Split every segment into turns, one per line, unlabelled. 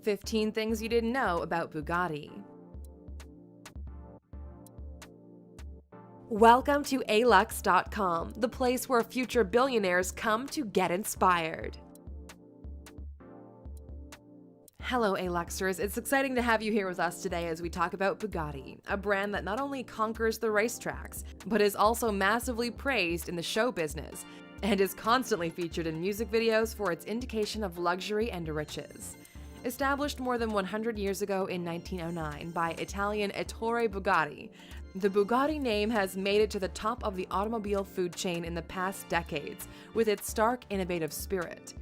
15 things you didn't know about Bugatti. Welcome to alux.com, the place where future billionaires come to get inspired. Hello Aluxers, it's exciting to have you here with us today as we talk about Bugatti, a brand that not only conquers the racetracks, but is also massively praised in the show business, and is constantly featured in music videos for its indication of luxury and riches. Established more than 100 years ago in 1909 by Italian Ettore Bugatti, the Bugatti name has made it to the top of the automobile food chain in the past decades with its stark, innovative spirit.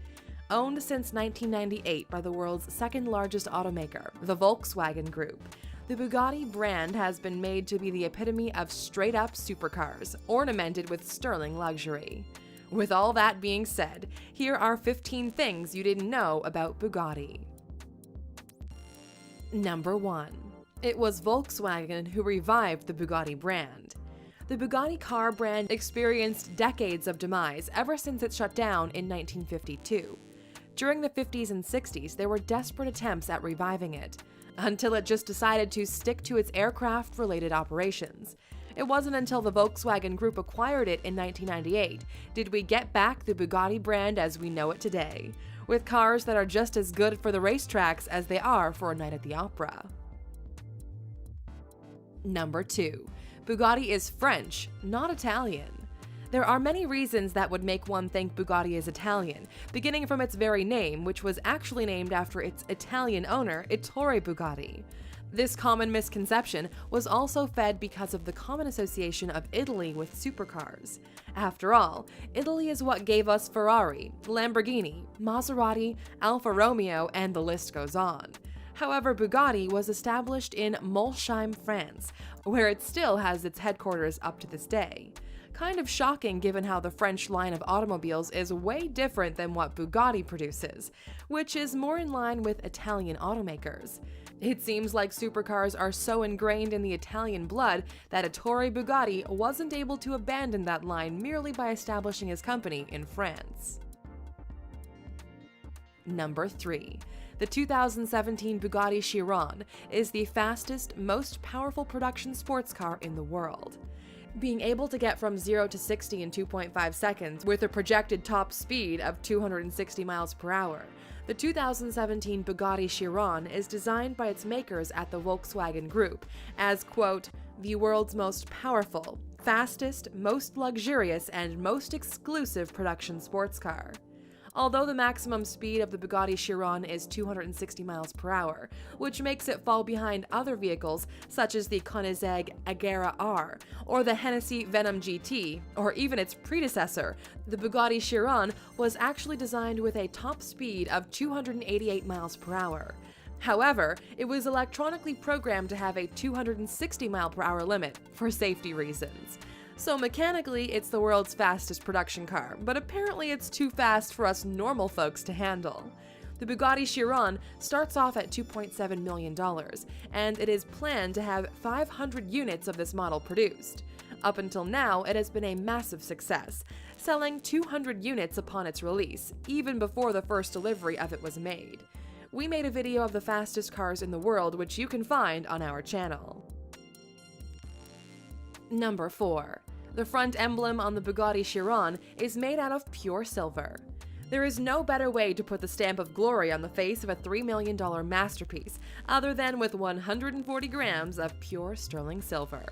Owned since 1998 by the world's second largest automaker, the Volkswagen Group, the Bugatti brand has been made to be the epitome of straight-up supercars, ornamented with sterling luxury. With all that being said, here are 15 things you didn't know about Bugatti. Number 1. It was Volkswagen who revived the Bugatti brand. The Bugatti car brand experienced decades of demise ever since it shut down in 1952. During the 50s and 60s, there were desperate attempts at reviving it, until it just decided to stick to its aircraft-related operations. It wasn't until the Volkswagen Group acquired it in 1998 did we get back the Bugatti brand as we know it today, with cars that are just as good for the racetracks as they are for a night at the opera. Number 2. Bugatti is French, not Italian. There are many reasons that would make one think Bugatti is Italian, beginning from its very name, which was actually named after its Italian owner, Ettore Bugatti. This common misconception was also fed because of the common association of Italy with supercars. After all, Italy is what gave us Ferrari, Lamborghini, Maserati, Alfa Romeo, and the list goes on. However, Bugatti was established in Molsheim, France, where it still has its headquarters up to this day. Kind of shocking given how the French line of automobiles is way different than what Bugatti produces, which is more in line with Italian automakers. It seems like supercars are so ingrained in the Italian blood that Ettore Bugatti wasn't able to abandon that line merely by establishing his company in France. Number 3. The 2017 Bugatti Chiron is the fastest, most powerful production sports car in the world. Being able to get from 0 to 60 in 2.5 seconds with a projected top speed of 260 miles per hour, the 2017 Bugatti Chiron is designed by its makers at the Volkswagen Group as, quote, the world's most powerful, fastest, most luxurious, and most exclusive production sports car. Although the maximum speed of the Bugatti Chiron is 260 miles per hour, which makes it fall behind other vehicles such as the Koenigsegg Agera R, or the Hennessy Venom GT, or even its predecessor, the Bugatti Chiron was actually designed with a top speed of 288 miles per hour. However, it was electronically programmed to have a 260 mile per hour limit for safety reasons. So mechanically, it's the world's fastest production car, but apparently it's too fast for us normal folks to handle. The Bugatti Chiron starts off at $2.7 million, and it is planned to have 500 units of this model produced. Up until now, it has been a massive success, selling 200 units upon its release, even before the first delivery of it was made. We made a video of the fastest cars in the world, which you can find on our channel. Number 4. The front emblem on the Bugatti Chiron is made out of pure silver. There is no better way to put the stamp of glory on the face of a $3 million masterpiece other than with 140 grams of pure sterling silver.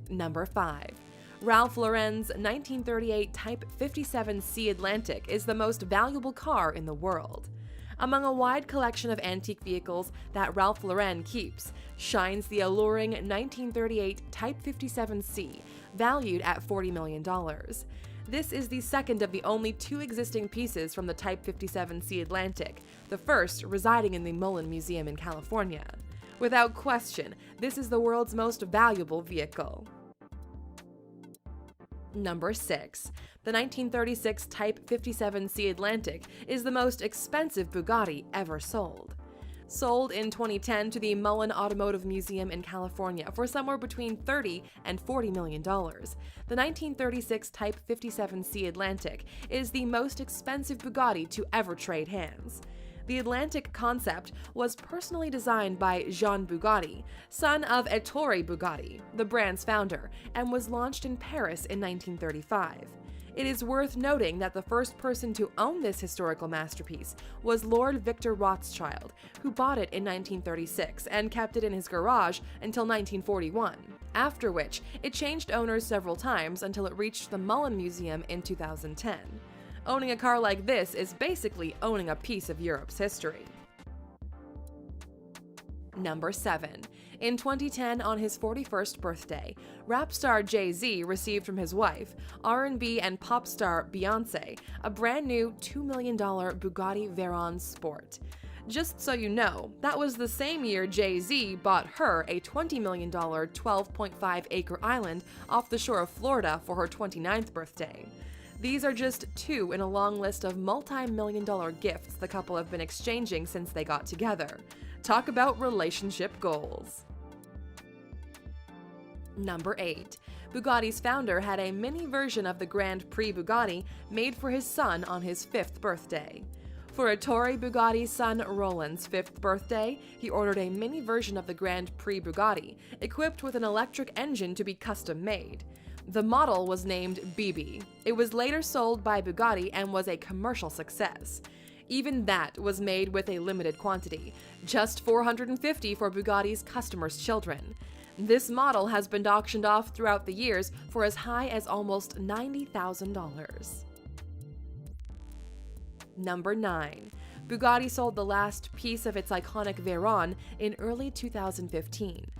Number 5. Ralph Lauren's 1938 Type 57C Atlantic is the most valuable car in the world. Among a wide collection of antique vehicles that Ralph Lauren keeps, shines the alluring 1938 Type 57C, valued at $40 million. This is the second of the only 2 existing pieces from the Type 57C Atlantic, the first residing in the Mullen Museum in California. Without question, this is the world's most valuable vehicle. Number 6. The 1936 Type 57C Atlantic is the most expensive Bugatti ever sold. Sold in 2010 to the Mullen Automotive Museum in California for somewhere between $30 and $40 million, the 1936 Type 57C Atlantic is the most expensive Bugatti to ever trade hands. The Atlantic concept was personally designed by Jean Bugatti, son of Ettore Bugatti, the brand's founder, and was launched in Paris in 1935. It is worth noting that the first person to own this historical masterpiece was Lord Victor Rothschild, who bought it in 1936 and kept it in his garage until 1941, after which it changed owners several times until it reached the Mullen Museum in 2010. Owning a car like this is basically owning a piece of Europe's history. Number 7. In 2010, on his 41st birthday, rap star Jay-Z received from his wife, R&B and pop star Beyoncé, a brand new $2 million Bugatti Veyron Sport. Just so you know, that was the same year Jay-Z bought her a $20 million 12.5-acre island off the shore of Florida for her 29th birthday. These are just two in a long list of multi-million-dollar gifts the couple have been exchanging since they got together. Talk about relationship goals. Number 8. Bugatti's founder had a mini version of the Grand Prix Bugatti made for his son on his 5th birthday. For Ettore Bugatti's son Roland's 5th birthday, he ordered a mini version of the Grand Prix Bugatti, equipped with an electric engine to be custom-made. The model was named BB. It was later sold by Bugatti and was a commercial success. Even that was made with a limited quantity, just 450 for Bugatti's customers' children. This model has been auctioned off throughout the years for as high as almost $90,000. Number 9. Bugatti sold the last piece of its iconic Veyron in early 2015.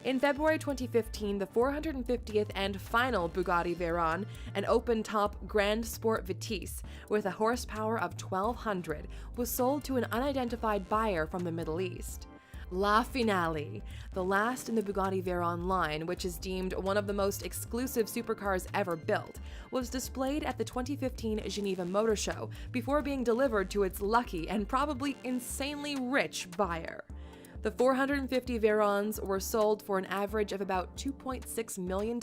In February 2015, the 450th and final Bugatti Veyron, an open-top Grand Sport Vitesse with a horsepower of 1,200, was sold to an unidentified buyer from the Middle East. La Finale, the last in the Bugatti Veyron line, which is deemed one of the most exclusive supercars ever built, was displayed at the 2015 Geneva Motor Show before being delivered to its lucky and probably insanely rich buyer. The 450 Veyrons were sold for an average of about $2.6 million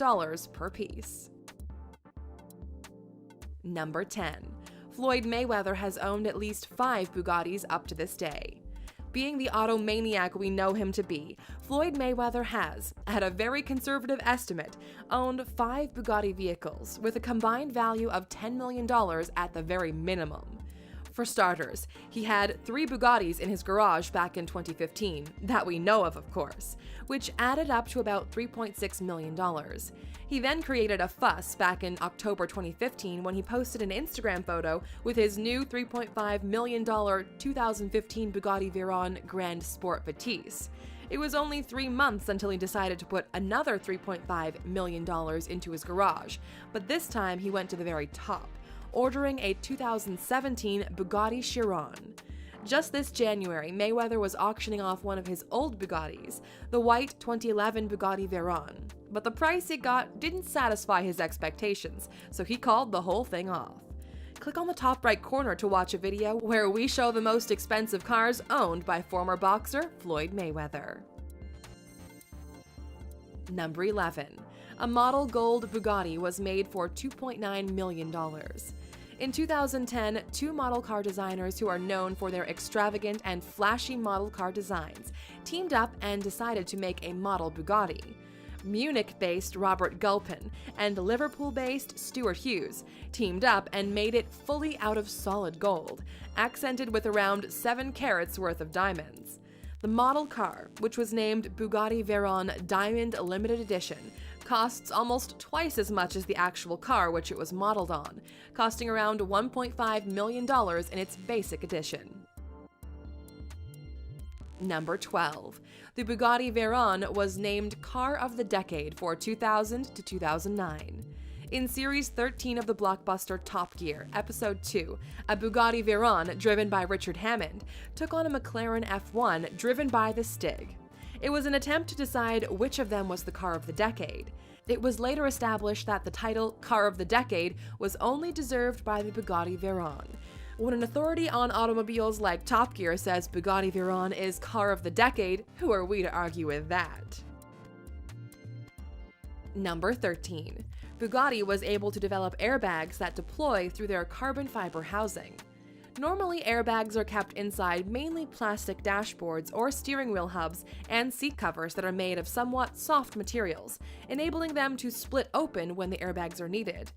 per piece. Number 10. Floyd Mayweather has owned at least 5 Bugattis up to this day. Being the auto maniac we know him to be, Floyd Mayweather has, at a very conservative estimate, owned 5 Bugatti vehicles with a combined value of $10 million at the very minimum. For starters, he had 3 Bugattis in his garage back in 2015, that we know of course, which added up to about $3.6 million. He then created a fuss back in October 2015 when he posted an Instagram photo with his new $3.5 million 2015 Bugatti Veyron Grand Sport Vitesse. It was only 3 months until he decided to put another $3.5 million into his garage, but this time he went to the very top, ordering a 2017 Bugatti Chiron. Just this January, Mayweather was auctioning off one of his old Bugattis, the white 2011 Bugatti Veyron, but the price he got didn't satisfy his expectations, so he called the whole thing off. Click on the top right corner to watch a video where we show the most expensive cars owned by former boxer Floyd Mayweather. Number 11. A model gold Bugatti was made for $2.9 million. In 2010, 2 model car designers who are known for their extravagant and flashy model car designs teamed up and decided to make a model Bugatti. Munich-based Robert Gulpin and Liverpool-based Stuart Hughes teamed up and made it fully out of solid gold, accented with around 7 carats worth of diamonds. The model car, which was named Bugatti Veyron Diamond Limited Edition, costs almost twice as much as the actual car which it was modeled on, costing around $1.5 million in its basic edition. Number 12. The Bugatti Veyron was named Car of the Decade for 2000 to 2009. In Series 13 of the blockbuster Top Gear, Episode 2, a Bugatti Veyron, driven by Richard Hammond, took on a McLaren F1 driven by the Stig. It was an attempt to decide which of them was the car of the decade. It was later established that the title Car of the Decade was only deserved by the Bugatti Veyron. When an authority on automobiles like Top Gear says Bugatti Veyron is Car of the Decade, who are we to argue with that? Number 13. Bugatti was able to develop airbags that deploy through their carbon fiber housing. Normally, airbags are kept inside mainly plastic dashboards or steering wheel hubs and seat covers that are made of somewhat soft materials, enabling them to split open when the airbags are needed.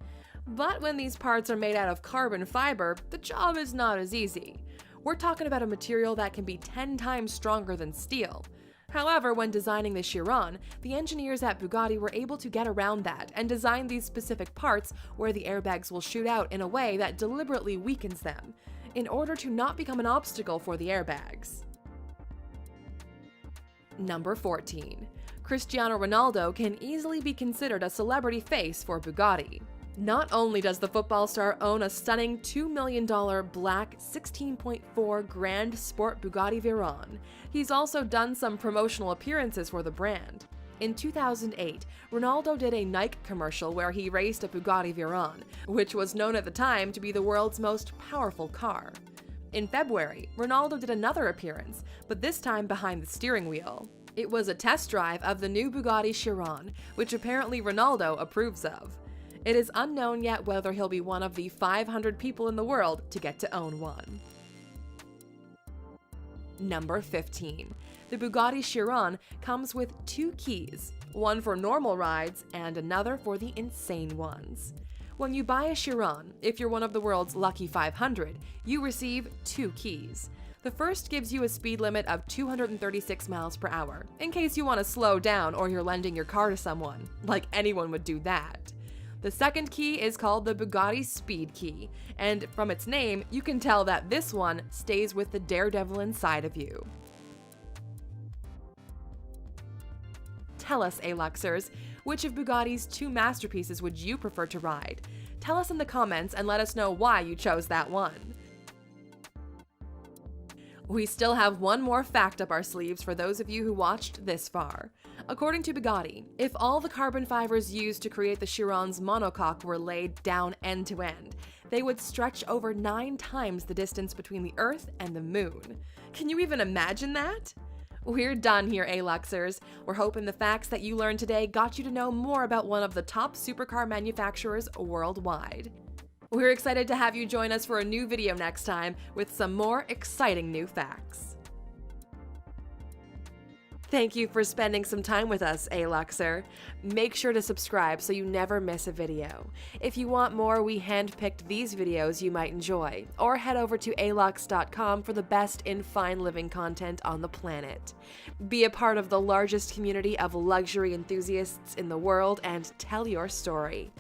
But when these parts are made out of carbon fiber, the job is not as easy. We're talking about a material that can be 10 times stronger than steel. However, when designing the Chiron, the engineers at Bugatti were able to get around that and design these specific parts where the airbags will shoot out in a way that deliberately weakens them, in order to not become an obstacle for the airbags. Number 14. Cristiano Ronaldo can easily be considered a celebrity face for Bugatti. Not only does the football star own a stunning $2 million black 16.4 Grand Sport Bugatti Veyron, he's also done some promotional appearances for the brand. In 2008, Ronaldo did a Nike commercial where he raced a Bugatti Veyron, which was known at the time to be the world's most powerful car. In February, Ronaldo did another appearance, but this time behind the steering wheel. It was a test drive of the new Bugatti Chiron, which apparently Ronaldo approves of. It is unknown yet whether he'll be one of the 500 people in the world to get to own one. Number 15. The Bugatti Chiron comes with 2 keys, one for normal rides and another for the insane ones. When you buy a Chiron, if you're one of the world's lucky 500, you receive 2 keys. The first gives you a speed limit of 236 miles per hour, in case you want to slow down or you're lending your car to someone, like anyone would do that. The second key is called the Bugatti Speed Key, and from its name, you can tell that this one stays with the daredevil inside of you. Tell us, A-Luxers, which of Bugatti's 2 masterpieces would you prefer to ride? Tell us in the comments and let us know why you chose that one. We still have one more fact up our sleeves for those of you who watched this far. According to Bugatti, if all the carbon fibers used to create the Chiron's monocoque were laid down end to end, they would stretch over 9 times the distance between the Earth and the Moon. Can you even imagine that? We're done here, A-Luxers. We're hoping the facts that you learned today got you to know more about one of the top supercar manufacturers worldwide. We're excited to have you join us for a new video next time with some more exciting new facts. Thank you for spending some time with us, A-Luxer. Make sure to subscribe so you never miss a video. If you want more, we handpicked these videos you might enjoy, or head over to alux.com for the best in fine living content on the planet. Be a part of the largest community of luxury enthusiasts in the world and tell your story.